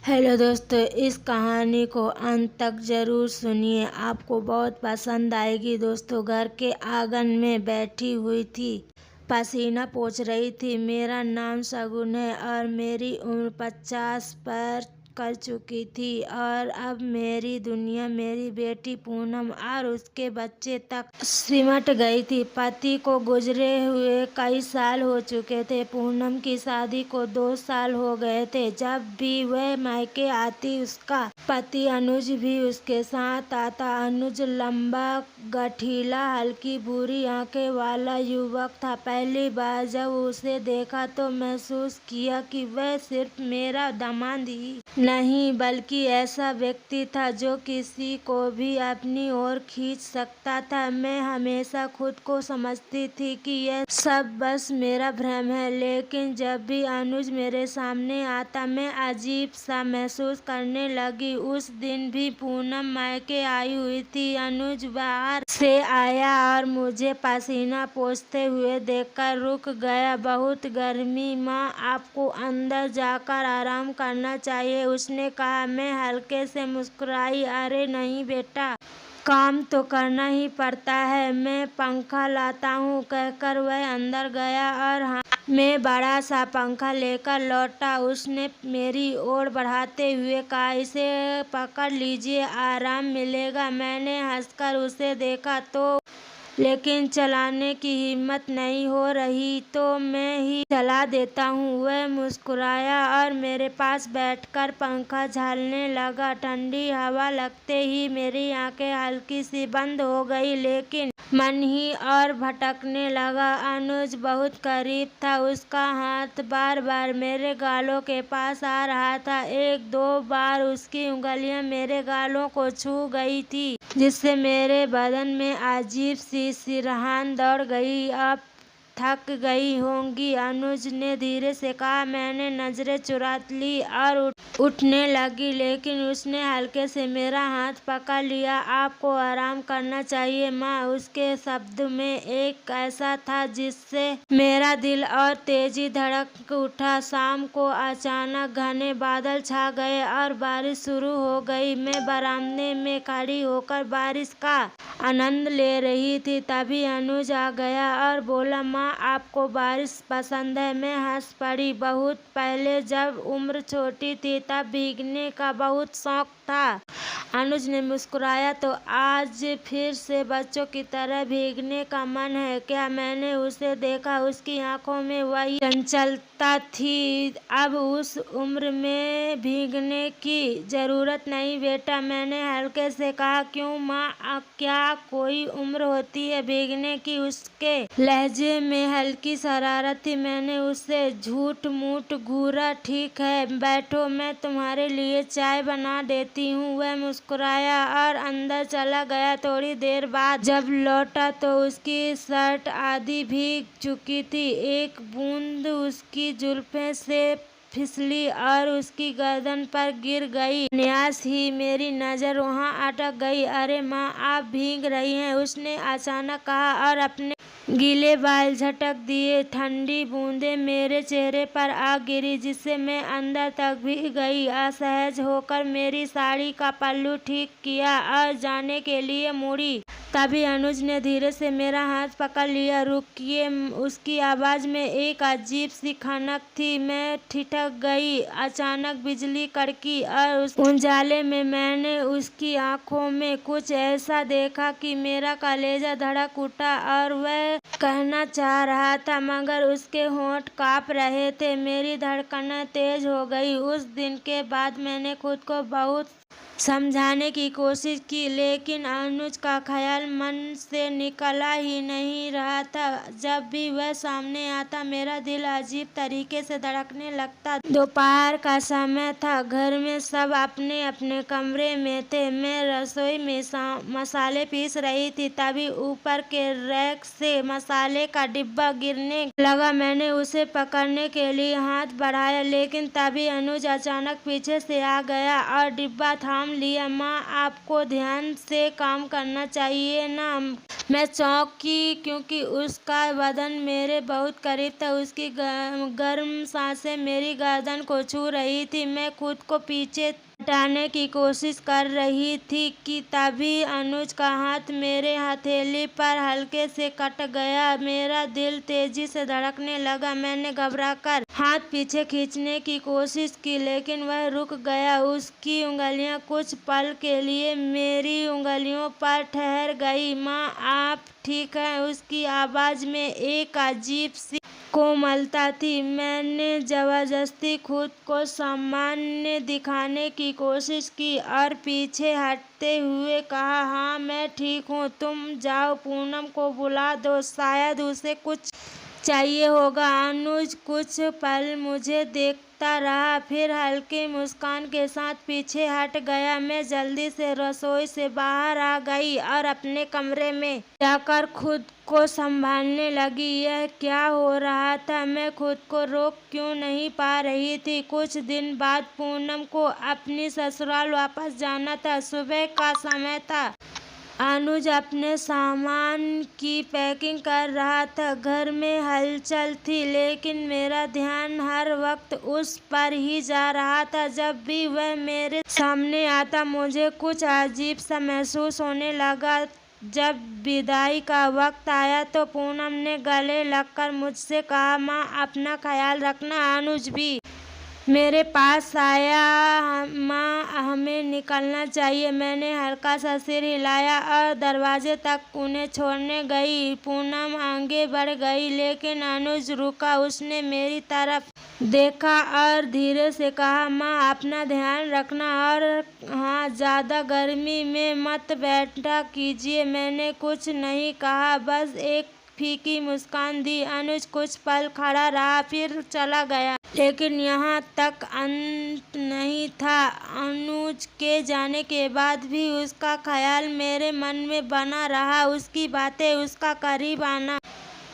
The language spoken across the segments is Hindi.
हेलो दोस्तों, इस कहानी को अंत तक ज़रूर सुनिए, आपको बहुत पसंद आएगी। दोस्तों, घर के आंगन में बैठी हुई थी, पसीना पोंछ रही थी। मेरा नाम शगुन है और मेरी उम्र 50 पार कर चुकी थी और अब मेरी दुनिया मेरी बेटी पूनम और उसके बच्चे तक सिमट गई थी। पति को गुजरे हुए कई साल हो चुके थे। पूनम की शादी को 2 साल हो गए थे। जब भी वह मायके आती, उसका पति अनुज भी उसके साथ आता। अनुज लंबा, गठीला, हल्की भूरी आंखें वाला युवक था। पहली बार जब उसे देखा तो महसूस किया कि वह सिर्फ मेरा दामाद ही नहीं बल्कि ऐसा व्यक्ति था जो किसी को भी अपनी ओर खींच सकता था। मैं हमेशा खुद को समझती थी कि यह सब बस मेरा भ्रम है, लेकिन जब भी अनुज मेरे सामने आता मैं अजीब सा महसूस करने लगी। उस दिन भी पूनम मायके आई हुई थी। अनुज बाहर से आया और मुझे पसीना पोंछते हुए देखकर रुक गया। बहुत गर्मी माँ, आपको अंदर जाकर आराम करना चाहिए, उसने कहा। मैं हल्के से मुस्कुराई। अरे नहीं बेटा, काम तो करना ही पड़ता है, मैं पंखा लाता हूँ, कहकर वह अंदर गया और हाथ में बड़ा सा पंखा लेकर लौटा। उसने मेरी ओर बढ़ाते हुए कहा, इसे पकड़ लीजिए, आराम मिलेगा। मैंने हंसकर उसे देखा तो लेकिन चलाने की हिम्मत नहीं हो रही। तो मैं ही चला देता हूँ, वह मुस्कुराया और मेरे पास बैठकर पंखा झेलने लगा। ठंडी हवा लगते ही मेरी आंखें हल्की सी बंद हो गई, लेकिन मन ही और भटकने लगा। अनुज बहुत करीब था, उसका हाथ बार बार मेरे गालों के पास आ रहा था। 1-2 बार उसकी उंगलियां मेरे गालों को छू गई थी, जिससे मेरे बदन में अजीब सी सिरहान दौड़ गई। अब थक गई होंगी, अनुज ने धीरे से कहा। मैंने नजरें चुरा ली और उठने लगी, लेकिन उसने हल्के से मेरा हाथ पकड़ लिया। आपको आराम करना चाहिए माँ, उसके शब्द में एक ऐसा था जिससे मेरा दिल और तेजी धड़क उठा। शाम को अचानक घने बादल छा गए और बारिश शुरू हो गई। मैं बरामदे में खड़ी होकर बारिश का आनंद ले रही थी, तभी अनुज आ गया और बोला, माँ आपको बारिश पसंद है? मैं हंस पड़ी। बहुत पहले जब उम्र छोटी थी तब भीगने का बहुत शौक था। अनुज ने मुस्कुराया। तो आज फिर से बच्चों की तरह भीगने का मन है क्या? मैंने उसे देखा, उसकी आंखों में वही चंचलता थी। अब उस उम्र में भीगने की जरूरत नहीं बेटा, मैंने हल्के से कहा। क्यों माँ, क्या कोई उम्र होती है भीगने की? उसके लहजे में हल्की शरारत थी। मैंने उसे झूठ मूठ घूरा। ठीक है बैठो, मैं तुम्हारे लिए चाय बना देती हूँ। वह मुस्कुराया और अंदर चला गया। थोड़ी देर बाद जब लौटा तो उसकी शर्ट आधी भीग चुकी थी। एक बूंद उसकी जुल्फे से फिसली और उसकी गर्दन पर गिर गई। न्यास ही मेरी नजर वहां अटक गई। अरे माँ, आप भीग रही हैं, उसने अचानक कहा और अपने गीले बाल झटक दिए। ठंडी बूंदें मेरे चेहरे पर आ गिरी, जिससे मैं अंदर तक भीग गई। असहज होकर मेरी साड़ी का पल्लू ठीक किया और जाने के लिए मुड़ी, तभी अनुज ने धीरे से मेरा हाथ पकड़ लिया। रुकिए, उसकी आवाज में एक अजीब सी खनक थी। मैं ठिठक गई। अचानक बिजली कड़की और उस उजाले में मैंने उसकी आंखों में कुछ ऐसा देखा कि मेरा कलेजा धड़क उठा। और वह कहना चाह रहा था मगर उसके होंठ कांप रहे थे। मेरी धड़कनें तेज हो गई। उस दिन के बाद मैंने खुद को बहुत समझाने की कोशिश की, लेकिन अनुज का ख्याल मन से निकला ही नहीं रहा था। जब भी वह सामने आता मेरा दिल अजीब तरीके से धड़कने लगता। दोपहर का समय था, घर में सब अपने अपने कमरे में थे। मैं रसोई में मसाले पीस रही थी, तभी ऊपर के रैक से मसाले का डिब्बा गिरने लगा। मैंने उसे पकड़ने के लिए हाथ बढ़ाया, लेकिन तभी अनुज अचानक पीछे से आ गया और डिब्बा थाम लिया। माँ, आपको ध्यान से काम करना चाहिए ना, मैं चौंकी क्योंकि उसका बदन मेरे बहुत करीब था। उसकी गर्म सांसें मेरी गर्दन को छू रही थी। मैं खुद को पीछे हटाने की कोशिश कर रही थी कि तभी अनुज का हाथ मेरे हथेली पर हल्के से कट गया। मेरा दिल तेजी से धड़कने लगा। मैंने घबराकर हाथ पीछे खींचने की कोशिश की, लेकिन वह रुक गया। उसकी उंगलियां कुछ पल के लिए मेरी उंगलियों पर ठहर गई। माँ, आप ठीक हैं? उसकी आवाज में एक अजीब सी कोमलता थी। मैंने जबरदस्ती खुद को सामान्य दिखाने की कोशिश की और पीछे हटते हुए कहा, हाँ मैं ठीक हूँ, तुम जाओ, पूनम को बुला दो, शायद उसे कुछ चाहिए होगा। अनुज कुछ पल मुझे देखता रहा, फिर हल्की मुस्कान के साथ पीछे हट गया। मैं जल्दी से रसोई से बाहर आ गई और अपने कमरे में जाकर खुद को संभालने लगी। यह क्या हो रहा था? मैं खुद को रोक क्यों नहीं पा रही थी? कुछ दिन बाद पूनम को अपनी ससुराल वापस जाना था। सुबह का समय था। अनुज अपने सामान की पैकिंग कर रहा था। घर में हलचल थी, लेकिन मेरा ध्यान हर वक्त उस पर ही जा रहा था। जब भी वह मेरे सामने आता मुझे कुछ अजीब सा महसूस होने लगा। जब विदाई का वक्त आया तो पूनम ने गले लगकर मुझसे कहा, माँ अपना ख्याल रखना, अनुज भी मेरे पास आया। माँ हमें निकलना चाहिए। मैंने हल्का सा सिर हिलाया और दरवाजे तक उन्हें छोड़ने गई। पूनम आगे बढ़ गई, लेकिन अनुज रुका। उसने मेरी तरफ देखा और धीरे से कहा, माँ अपना ध्यान रखना, और हाँ ज़्यादा गर्मी में मत बैठा कीजिए। मैंने कुछ नहीं कहा, बस एक फीकी मुस्कान दी। अनुज कुछ पल खड़ा रहा, फिर चला गया। लेकिन यहाँ तक अंत नहीं था। अनुज के जाने के बाद भी उसका ख्याल मेरे मन में बना रहा। उसकी बातें, उसका करीब आना,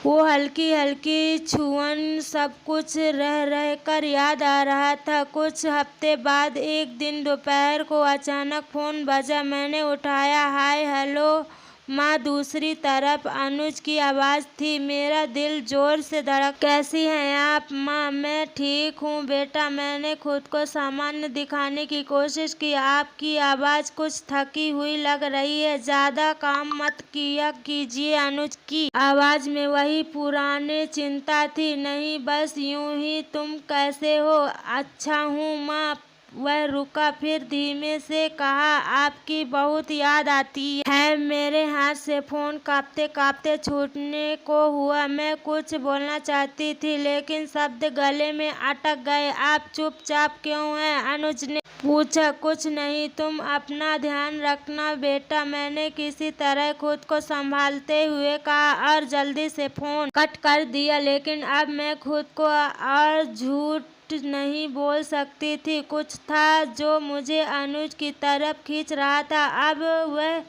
वो हल्की हल्की छुअन, सब कुछ रह रह कर याद आ रहा था। कुछ हफ्ते बाद एक दिन दोपहर को अचानक फोन बजा। मैंने उठाया। हाय हेलो माँ। दूसरी तरफ अनुज की आवाज़ थी। मेरा दिल जोर से धड़का। कैसी हैं आप? माँ मैं ठीक हूँ बेटा। मैंने खुद को सामान्य दिखाने की कोशिश की। आपकी आवाज़ कुछ थकी हुई लग रही है, ज़्यादा काम मत किया कीजिए। अनुज की आवाज़ में वही पुरानी चिंता थी। नहीं बस यूं ही। तुम कैसे हो? अच्छा हूँ माँ। वह रुका, फिर धीमे से कहा, आपकी बहुत याद आती है। मेरे हाथ से फोन कांपते कांपते छूटने को हुआ। मैं कुछ बोलना चाहती थी, लेकिन शब्द गले में अटक गए। आप चुपचाप क्यों हैं? अनुज ने पूछा। कुछ नहीं, तुम अपना ध्यान रखना बेटा। मैंने किसी तरह खुद को संभालते हुए कहा और जल्दी से फोन कट कर दिया। लेकिन अब मैं खुद को और झूठ नहीं बोल सकती थी। कुछ था जो मुझे अनुज की तरफ खींच रहा था। अब वह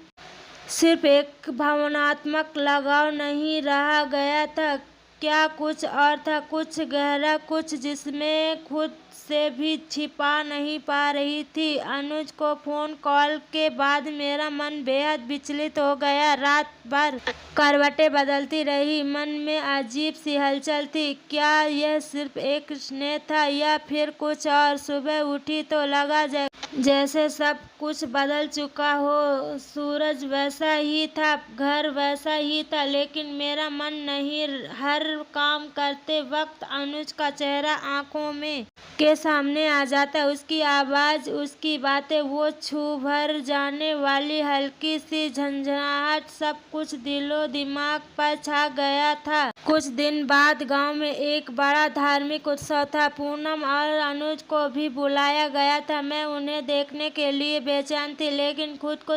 सिर्फ एक भावनात्मक लगाव नहीं रह गया था, क्या कुछ और था, कुछ गहरा, कुछ जिसमें खुद से भी छिपा नहीं पा रही थी। अनुज को फोन कॉल के बाद मेरा मन बेहद विचलित हो गया। रात भर करवटें बदलती रही, मन में अजीब सी हलचल थी। क्या यह सिर्फ एक स्नेह था या फिर कुछ और? सुबह उठी तो लगा जैसे सब कुछ बदल चुका हो। सूरज वैसा ही था, घर वैसा ही था, लेकिन मेरा मन नहीं। हर काम करते वक्त अनुज का चेहरा आंखों में के सामने आ जाता। उसकी आवाज़, उसकी बातें, वो छू भर जाने वाली हल्की सी झंझनाहट, सब कुछ दिलो दिमाग पर छा गया था। कुछ दिन बाद गांव में एक बड़ा धार्मिक उत्सव था। पूनम और अनुज को भी बुलाया गया था। मैं उन्हें देखने के लिए बेचैन थी, लेकिन खुद को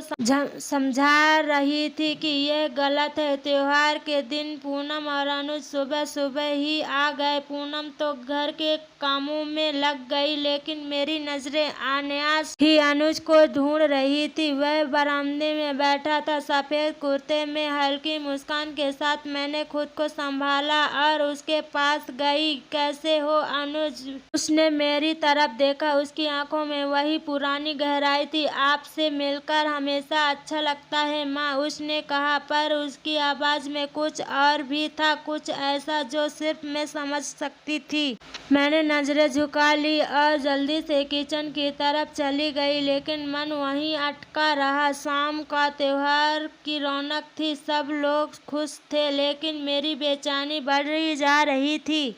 समझा रही थी कि यह गलत है। त्योहार के दिन पूनम और अनुज सुबह सुबह ही आ गए। पूनम तो घर के कामों में लग लग गई, लेकिन मेरी नजरें अनायास ही अनुज को ढूंढ रही थी। वह बरामदे में बैठा था, सफेद कुर्ते में। हल्की मुस्कान के साथ मैंने खुद को संभाला और उसके पास गई। कैसे हो अनुज? उसने मेरी तरफ देखा। उसकी आंखों में वही पुरानी गहराई थी। आपसे मिलकर हमेशा अच्छा लगता है माँ, उसने कहा, पर उसकी आवाज में कुछ और भी था, कुछ ऐसा जो सिर्फ मैं समझ सकती थी। मैंने नजरें झुका ली और जल्दी से किचन की तरफ चली गई, लेकिन मन वहीं अटका रहा। शाम का त्योहार की रौनक थी, सब लोग खुश थे, लेकिन मेरी बेचैनी बढ़ी जा रही थी।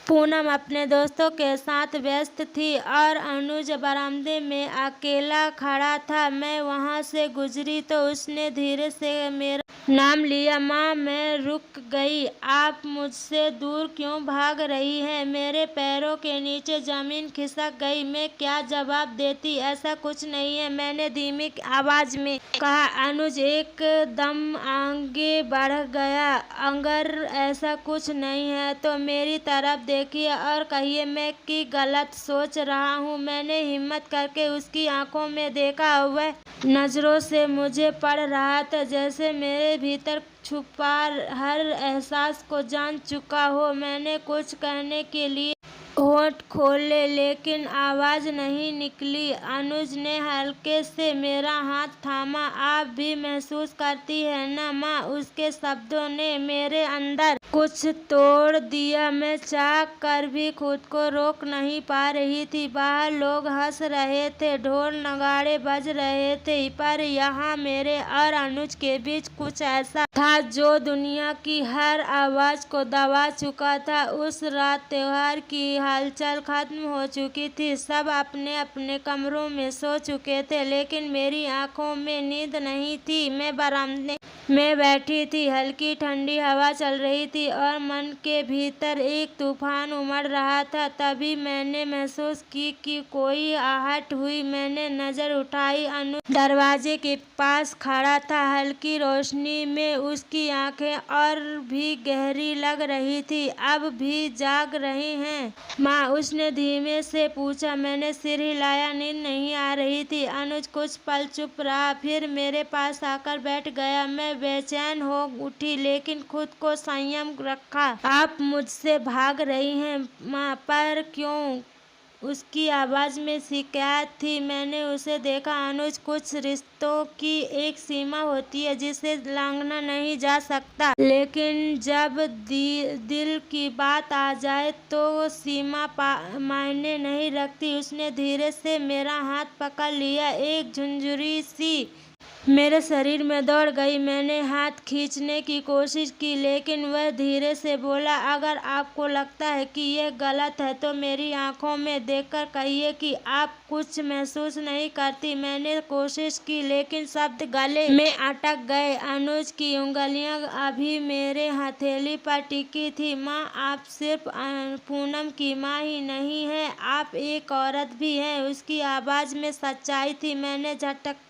पूनम अपने दोस्तों के साथ व्यस्त थी और अनुज बरामदे में अकेला खड़ा था। मैं वहां से गुजरी तो उसने धीरे से मेरा नाम लिया। माँ, मैं रुक गई। आप मुझसे दूर क्यों भाग रही हैं? मेरे पैरों के नीचे जमीन खिसक गई। मैं क्या जवाब देती? ऐसा कुछ नहीं है, मैंने धीमी आवाज में कहा। अनुज एकदम आगे बढ़ गया। अगर ऐसा कुछ नहीं है तो मेरी तरफ देखिए और कहिए मैं की गलत सोच रहा हूँ। मैंने हिम्मत करके उसकी आंखों में देखा। वह नजरों से मुझे पढ़ रहा था, जैसे मेरे भीतर छुपा हर एहसास को जान चुका हो। मैंने कुछ कहने के लिए होंठ खोले, लेकिन आवाज नहीं निकली। अनुज ने हल्के से मेरा हाथ थामा। आप भी महसूस करती है ना माँ? उसके शब्दों ने मेरे अंदर कुछ तोड़ दिया। मैं चाह कर भी खुद को रोक नहीं पा रही थी। बाहर लोग हंस रहे थे, ढोल नगाड़े बज रहे थे, पर यहाँ मेरे और अनुज के बीच कुछ ऐसा था जो दुनिया की हर आवाज को दबा चुका था। उस रात त्योहार की हलचल खत्म हो चुकी थी। सब अपने अपने कमरों में सो चुके थे, लेकिन मेरी आंखों में नींद नहीं थी। मैं बरामदे में बैठी थी, हल्की ठंडी हवा चल रही थी और मन के भीतर एक तूफान उमड़ रहा था। तभी मैंने महसूस की कि कोई आहट हुई। मैंने नजर उठाई। अनुज दरवाजे के पास खड़ा था। हल्की रोशनी में उसकी आंखें और भी गहरी लग रही थी। अब भी जाग रहे हैं माँ? उसने धीमे से पूछा। मैंने सिर हिलाया। नींद नहीं आ रही थी। अनुज कुछ पल चुप रहा, फिर मेरे पास आकर बैठ गया। मैं बेचैन हो उठी, लेकिन खुद को संयम रखा। आप मुझसे भाग रही हैं माँ, पर क्यों? उसकी आवाज में शिकायत थी। मैंने उसे देखा। अनुज, कुछ रिश्तों की एक सीमा होती है जिसे लांघना नहीं जा सकता, लेकिन जब दिल की बात आ जाए तो सीमा मायने नहीं रखती। उसने धीरे से मेरा हाथ पकड़ लिया। एक झुंझुरी सी मेरे शरीर में दौड़ गई। मैंने हाथ खींचने की कोशिश की, लेकिन वह धीरे से बोला, अगर आपको लगता है कि यह गलत है तो मेरी आंखों में देखकर कहिए कि आप कुछ महसूस नहीं करती। मैंने कोशिश की, लेकिन शब्द गले में अटक गए। अनुज की उंगलियां अभी मेरे हथेली पर टिकी थी। माँ, आप सिर्फ पूनम की माँ ही नहीं है, आप एक औरत भी हैं। उसकी आवाज में सच्चाई थी। मैंने झटकते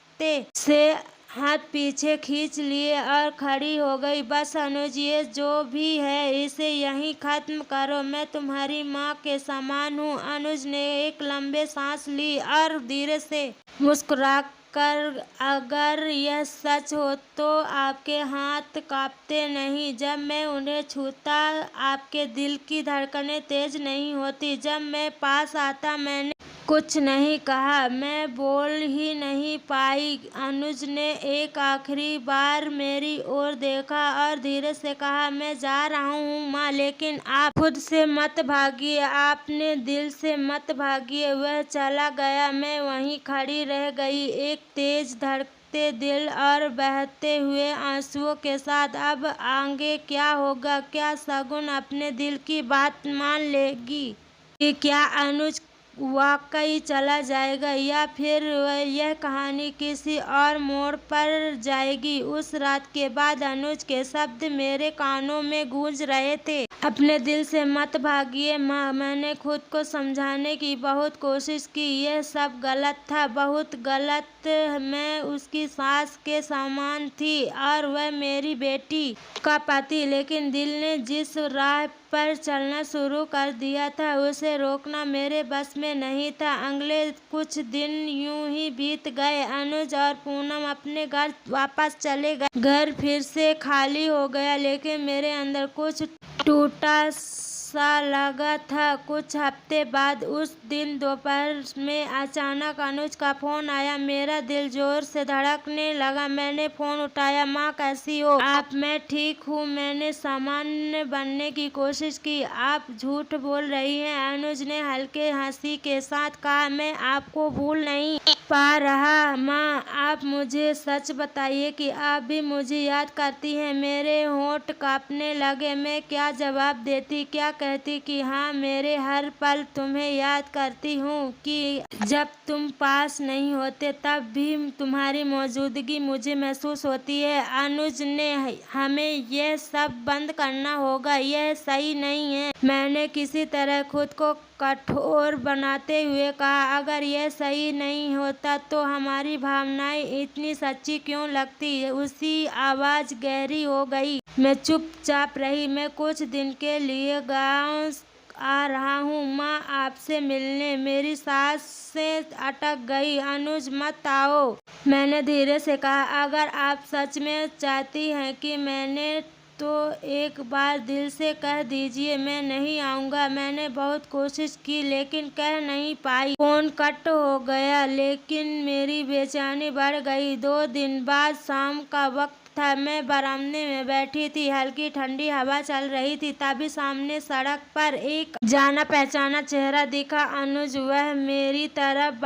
से हाथ पीछे खींच लिए और खड़ी हो गई। बस अनुज, ये जो भी है इसे यहीं खत्म करो। मैं तुम्हारी माँ के समान हूँ। अनुज ने एक लंबे सांस ली और धीरे से मुस्कुराकर, अगर यह सच हो तो आपके हाथ कांपते नहीं? जब मैं उन्हें छूता आपके दिल की धड़कनें तेज नहीं होती? जब मैं पास आता मैंने कुछ नहीं कहा, मैं बोल ही नहीं पाई। अनुज ने एक आखिरी बार मेरी ओर देखा और धीरे से कहा, मैं जा रहा हूँ माँ, लेकिन आप खुद से मत भागिए, आपने दिल से मत भागिए। वह चला गया। मैं वहीं खड़ी रह गई, एक तेज धड़कते दिल और बहते हुए आंसुओं के साथ। अब आगे क्या होगा? क्या शगुन अपने दिल की बात मान लेगी? क्या अनुज वाकई चला जाएगा, या फिर यह कहानी किसी और मोड़ पर जाएगी? उस रात के बाद अनुज के शब्द मेरे कानों में गूंज रहे थे, अपने दिल से मत भागिए माँ। मैंने खुद को समझाने की बहुत कोशिश की। यह सब गलत था, बहुत गलत। मैं उसकी सास के समान थी और वह मेरी बेटी का पति, लेकिन दिल ने जिस राह पर चलना शुरू कर दिया था। उसे रोकना मेरे बस में नहीं था। अगले कुछ दिन यूं ही बीत गए। अनुज और पूनम अपने घर वापस चले गए। घर फिर से खाली हो गया, लेकिन मेरे अंदर कुछ टूटा सा लगा था। कुछ हफ्ते बाद उस दिन दोपहर में अचानक अनुज का फोन आया। मेरा दिल जोर से धड़कने लगा। मैंने फोन उठाया। माँ, कैसी हो आप? मैं ठीक हूँ। मैंने सामान्य बनने की कोशिश की। आप झूठ बोल रही हैं, अनुज ने हल्के हंसी के साथ कहा। मैं आपको भूल नहीं पा रहा। माँ, आप मुझे सच बताइए कि आप भी मुझे याद करती हैं। मेरे होंठ कांपने लगे। मैं क्या जवाब देती, क्या कहती कि हाँ, मेरे हर पल तुम्हें याद करती हूँ, कि जब तुम पास नहीं होते तब भी तुम्हारी मौजूदगी मुझे महसूस होती है। अनुज ने हमें यह सब बंद करना होगा, यह सही नहीं है। मैंने किसी तरह खुद को कठोर बनाते हुए कहा, अगर यह सही नहीं होता तो हमारी भावनाएं इतनी सच्ची क्यों लगती? उसी आवाज गहरी हो गई। मैं चुपचाप रही। मैं कुछ दिन के लिए गांव आ रहा हूँ माँ, आपसे मिलने। मेरी सांसें अटक गई। अनुज, मत आओ, मैंने धीरे से कहा। अगर आप सच में चाहती हैं कि मैंने तो एक बार दिल से कह दीजिए मैं नहीं आऊँगा। मैंने बहुत कोशिश की, लेकिन कह नहीं पाई। फोन कट हो गया, लेकिन मेरी बेचैनी बढ़ गई। 2 दिन बाद शाम का वक्त था। मैं बरामदे में बैठी थी। हल्की ठंडी हवा चल रही थी। तभी सामने सड़क पर एक जाना पहचाना चेहरा दिखा। अनुज। वह मेरी तरफ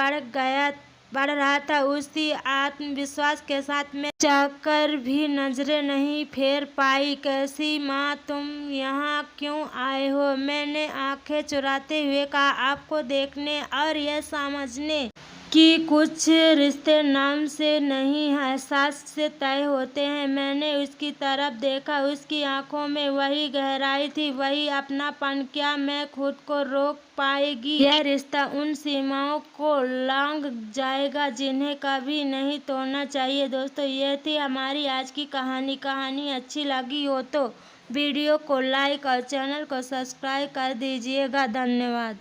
बढ़ रहा था। उसी आत्मविश्वास के साथ मैं चाहकर भी नजरें नहीं फेर पाई। कैसी माँ, तुम यहाँ क्यों आए हो? मैंने आंखें चुराते हुए कहा। आपको देखने और यह समझने कि कुछ रिश्ते नाम से नहीं, एहसास से तय होते हैं। मैंने उसकी तरफ देखा। उसकी आंखों में वही गहराई थी, वही अपनापन। क्या मैं खुद को रोक पाएगी? यह रिश्ता उन सीमाओं को लांघ जाएगा जिन्हें कभी नहीं तोड़ना चाहिए। दोस्तों, यह थी हमारी आज की कहानी। कहानी अच्छी लगी हो तो वीडियो को लाइक और चैनल को सब्सक्राइब कर दीजिएगा। धन्यवाद।